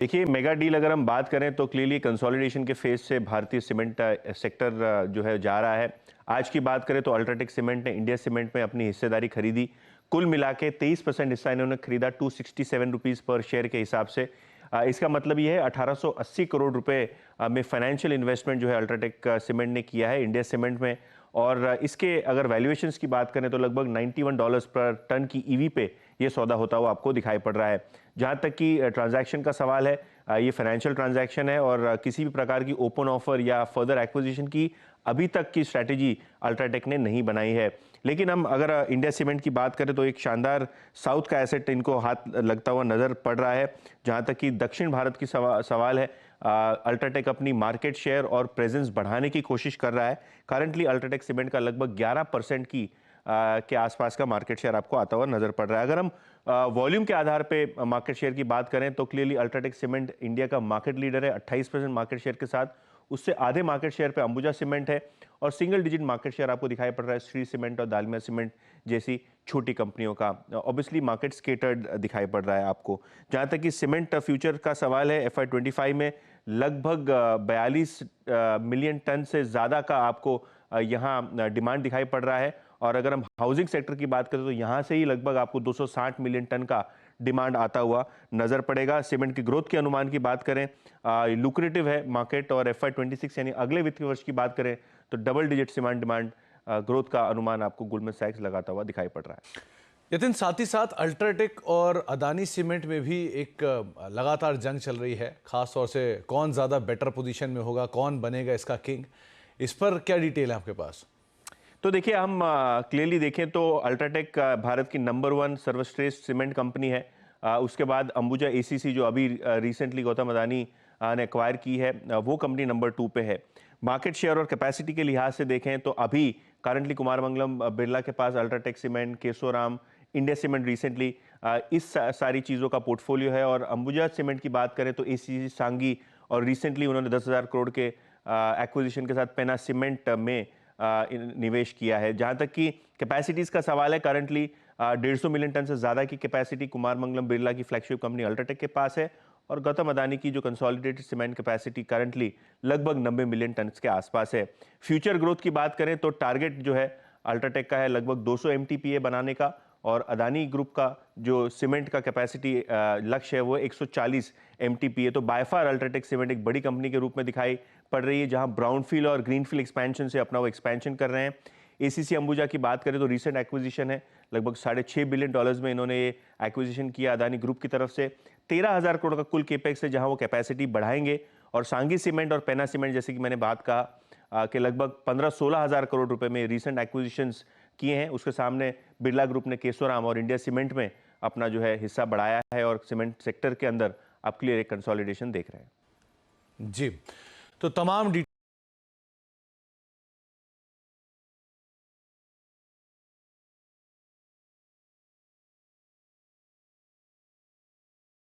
देखिए, mega deal अगर हम बात करें तो क्लियरली कंसोलिडेशन के फेज से भारतीय सीमेंट सेक्टर जो है जा रहा है। आज की बात करें तो अल्ट्राटेक सीमेंट ने इंडिया सीमेंट में अपनी हिस्सेदारी खरीदी। कुल मिला के 23% हिस्सा इन्होंने खरीदा 267 रुपीज़ पर शेयर के हिसाब से। इसका मतलब ये है 1880 करोड़ रुपए में फाइनेंशियल इन्वेस्टमेंट जो है अल्ट्राटेक सीमेंट ने किया है इंडिया सीमेंट में। और इसके अगर वैल्यूएशंस की बात करें तो लगभग $91 पर टन की ईवी पे ये सौदा होता हुआ आपको दिखाई पड़ रहा है। जहाँ तक कि ट्रांजैक्शन का सवाल है, ये फाइनेंशियल ट्रांजैक्शन है और किसी भी प्रकार की ओपन ऑफर या फर्दर एक्विजिशन की अभी तक की स्ट्रैटेजी अल्ट्राटेक ने नहीं बनाई है। लेकिन हम अगर इंडिया सीमेंट की बात करें तो एक शानदार साउथ का एसेट इनको हाथ लगता हुआ नजर पड़ रहा है। जहाँ तक कि दक्षिण भारत की सवाल है, अल्ट्राटेक अपनी मार्केट शेयर और प्रेजेंस बढ़ाने की कोशिश कर रहा है। करंटली अल्ट्राटेक सीमेंट का लगभग 11% की के आसपास का मार्केट शेयर आपको आता हुआ नजर पड़ रहा है। अगर हम वॉल्यूम के आधार पे मार्केट शेयर की बात करें तो क्लियरली अल्ट्राटेक सीमेंट इंडिया का मार्केट लीडर है 28% मार्केट शेयर के साथ। उससे आधे मार्केट शेयर पे अंबुजा सीमेंट है और सिंगल डिजिट मार्केट शेयर आपको दिखाई पड़ रहा है श्री सीमेंट और दालमिया सीमेंट जैसी छोटी कंपनियों का। ऑब्वियसली मार्केट स्केटर्ड दिखाई पड़ रहा है आपको। जहां तक कि सीमेंट फ्यूचर का सवाल है, FY25 में लगभग 42 मिलियन टन से ज़्यादा का आपको यहाँ डिमांड दिखाई पड़ रहा है। और अगर हम हाउसिंग सेक्टर की बात करें तो यहाँ से ही लगभग आपको 260 मिलियन टन का डिमांड आता हुआ नजर पड़ेगा। सीमेंट की ग्रोथ के अनुमान की बात करें, लुक्रेटिव है मार्केट और FY26 यानी अगले वित्तीय वर्ष की बात करें तो double digit cement demand growth का अनुमान आपको गोल्डमैन सैक्स लगाता हुआ दिखाई पड़ रहा है। यतिन, साथ ही साथ अल्ट्राटेक और अदानी सीमेंट में भी एक लगातार जंग चल रही है, खास तौर से कौन ज़्यादा बेटर पोजीशन में होगा, कौन बनेगा इसका किंग। इस पर क्या डिटेल है आपके पास? तो देखिए, हम क्लियरली देखें तो अल्ट्राटेक भारत की नंबर 1 सर्वश्रेष्ठ सीमेंट कंपनी है। उसके बाद अंबुजा ACC जो अभी रिसेंटली गौतम अदानी ने एक्वायर की है, वो कंपनी नंबर 2 पे है। मार्केट शेयर और कैपेसिटी के लिहाज से देखें तो अभी करंटली कुमार मंगलम बिरला के पास UltraTech cement, Kesoram, India cement recently इस सारी चीज़ों का पोर्टफोलियो है। और अंबुजा सीमेंट की बात करें तो ACC सांगी और रिसेंटली उन्होंने 10,000 करोड़ के एक्विजिशन के साथ पेना सीमेंट में निवेश किया है। जहां तक कि कैपेसिटीज का सवाल है, करंटली 150 मिलियन टन से ज्यादा की कैपेसिटी कुमार मंगलम बिरला की फ्लैगशिप कंपनी अल्ट्राटेक के पास है। और गौतम अदानी की जो कंसोलिडेटेड सीमेंट कैपेसिटी करंटली लगभग 90 मिलियन टन के आसपास है। फ्यूचर ग्रोथ की बात करें तो टारगेट जो है अल्ट्राटेक का है लगभग 200 MTPA बनाने का। और अदानी ग्रुप का जो सीमेंट का कैपेसिटी लक्ष्य है वो 140 MTPA। तो बाय फार अल्ट्राटेक सीमेंट एक बड़ी कंपनी के रूप में दिखाई पड़ रही है, जहां ब्राउनफील्ड और ग्रीनफील्ड एक्सपेंशन से अपना वो एक्सपेंशन कर रहे हैं। ACC अंबुजा की बात करें तो रिसेंट एक्विजिशन है, लगभग $6.5 बिलियन में इन्होंने ये एक्विजिशन किया अदानी ग्रुप की तरफ से। 13,000 करोड़ का कुल केपेक्स है, जहां वो कैपेसिटी बढ़ाएंगे। और सांगी सीमेंट और पेना सीमेंट, जैसे कि मैंने बात कहा कि लगभग 15-16 हज़ार करोड़ रुपए में रिसेंट एक्विजिशंस किए हैं। उसके सामने बिरला ग्रुप ने केशोराम और इंडिया सीमेंट में अपना जो है हिस्सा बढ़ाया है और सीमेंट सेक्टर के अंदर आप क्लियर एक कंसोलिडेशन देख रहे हैं। जी, तो तमाम